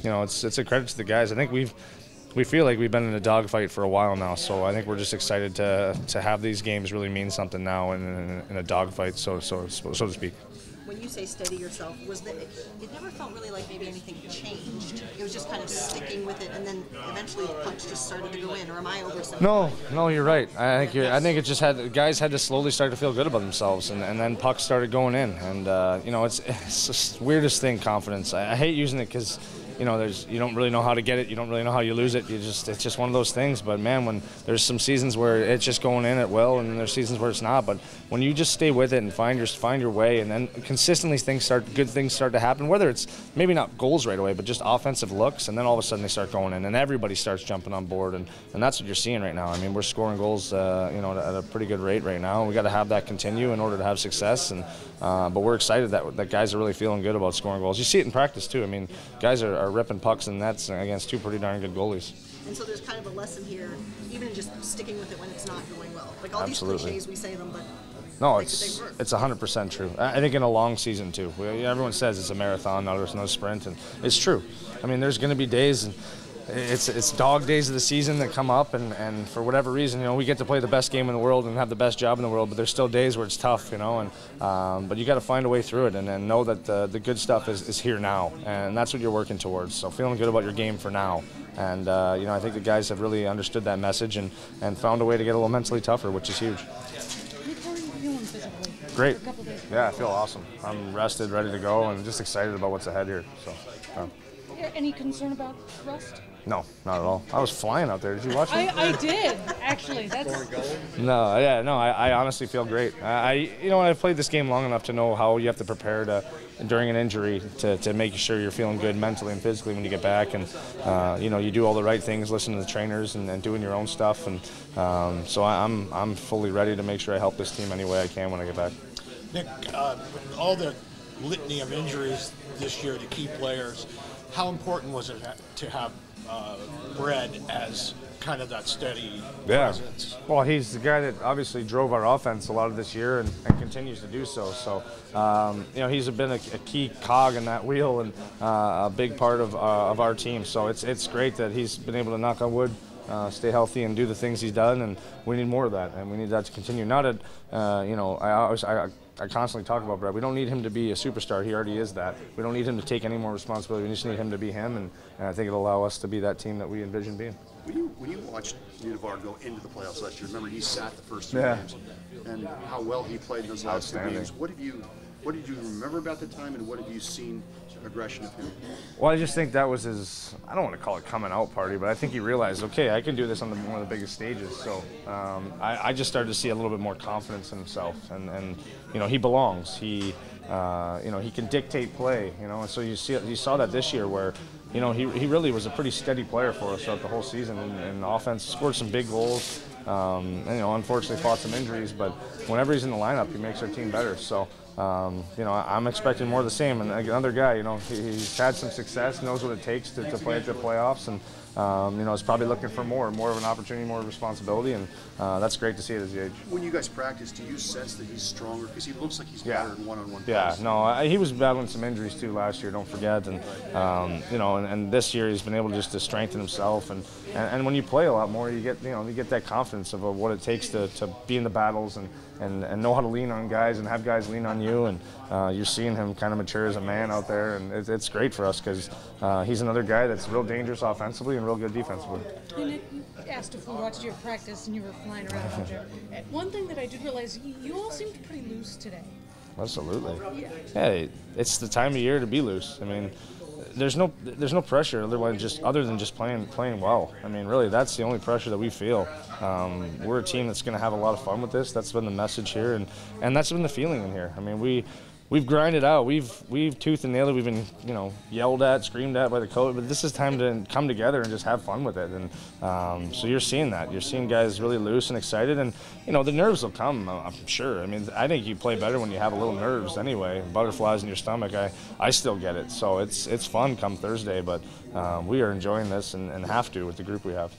it's a credit to the guys. I think we feel like we've been in a dogfight for a while now, so I think we're just excited to have these games really mean something now in a dogfight, so to speak. When you say steady yourself, it never felt really like maybe anything changed. It was just kind of sticking with it, and then eventually the pucks just started to go in. Or am I oversimplifying? No, you're right. I think it just guys had to slowly start to feel good about themselves, and then pucks started going in, and it's the weirdest thing, confidence. I hate using it because you don't really know how to get it, you don't really know how you lose it. It's just one of those things. But man, when there's some seasons where it's just going in at will, and then there's seasons where it's not. But when you just stay with it and find your way, and then consistently good things start to happen. Whether it's maybe not goals right away, but just offensive looks, and then all of a sudden they start going in, and everybody starts jumping on board, and that's what you're seeing right now. I mean, we're scoring goals, at a pretty good rate right now. We got to have that continue in order to have success, and but we're excited that guys are really feeling good about scoring goals. You see it in practice too. I mean, guys are ripping pucks in nets against two pretty darn good goalies. And so there's kind of a lesson here, even in just sticking with it when it's not going well. Like all Absolutely. These cliches, we say them, but no, it's 100% true. I think in a long season too. Everyone says it's a marathon, not no sprint, and it's true. I mean, there's going to be days, and it's dog days of the season that come up, and for whatever reason, we get to play the best game in the world and have the best job in the world, but there's still days where it's tough, but you got to find a way through it, and know that the good stuff is here now, and that's what you're working towards. So feeling good about your game for now, and I think the guys have really understood that message and found a way to get a little mentally tougher, which is huge. How are you feeling physically? Great. Yeah, I feel awesome. I'm rested, ready to go, and just excited about what's ahead here. So. Any concern about rust? No, not at all. I was flying out there. Did you watch it? I did, actually. I honestly feel great. I've played this game long enough to know how you have to prepare during an injury to make sure you're feeling good mentally and physically when you get back, and you do all the right things, listen to the trainers, and doing your own stuff, and so I'm fully ready to make sure I help this team any way I can when I get back. Nick, all the litany of injuries this year to key players, how important was it to have Brad as kind of that steady presence? Well, he's the guy that obviously drove our offense a lot of this year and continues to do so. So, he's been a key cog in that wheel and a big part of our team. So it's great that he's been able to, knock on wood, stay healthy and do the things he's done, and we need more of that, and we need that to continue. Not that, I constantly talk about Brett. We don't need him to be a superstar. He already is that. We don't need him to take any more responsibility. We just need him to be him, and I think it'll allow us to be that team that we envision being. When you watched Niedervar go into the playoffs last year, remember he sat the first two games, and how well he played in those last two games. What did you remember about the time, and what have you seen aggression of him? Well, I just think that was his, I don't want to call it coming out party, but I think he realized, okay, I can do this on one of the biggest stages. So I just started to see a little bit more confidence in himself, and he belongs. He can dictate play, and so you saw that this year where, he really was a pretty steady player for us throughout the whole season, and the offense scored some big goals. Unfortunately fought some injuries, but whenever he's in the lineup, he makes our team better. So, I'm expecting more of the same. And another guy, he's had some success, knows what it takes to play at the playoffs, and is probably looking for more of an opportunity, more responsibility, and that's great to see at his age. When you guys practice, do you sense that he's stronger? Because he looks like he's better in one-on-one plays. Yeah, no, he was battling some injuries too last year, don't forget, and and this year he's been able just to strengthen himself, and when you play a lot more, you get that confidence of what it takes to be in the battles and know how to lean on guys and have guys lean on you, and you're seeing him kind of mature as a man out there, and it's great for us because he's another guy that's real dangerous offensively and real good defensively. Hey Nick, you asked if we watched your practice and you were flying around out there. One thing that I did realize, you all seemed pretty loose today. Absolutely. Yeah, it's the time of year to be loose. I mean, there's no pressure other than just playing well. I mean, really, that's the only pressure that we feel. We're a team that's going to have a lot of fun with this. That's been the message here, and that's been the feeling in here. I mean, we've grinded out. We've tooth and nail it. We've been yelled at, screamed at by the coach. But this is time to come together and just have fun with it. And so you're seeing that. You're seeing guys really loose and excited. And the nerves will come, I'm sure. I mean, I think you play better when you have a little nerves anyway. Butterflies in your stomach. I still get it. So it's fun come Thursday. But we are enjoying this and have to with the group we have.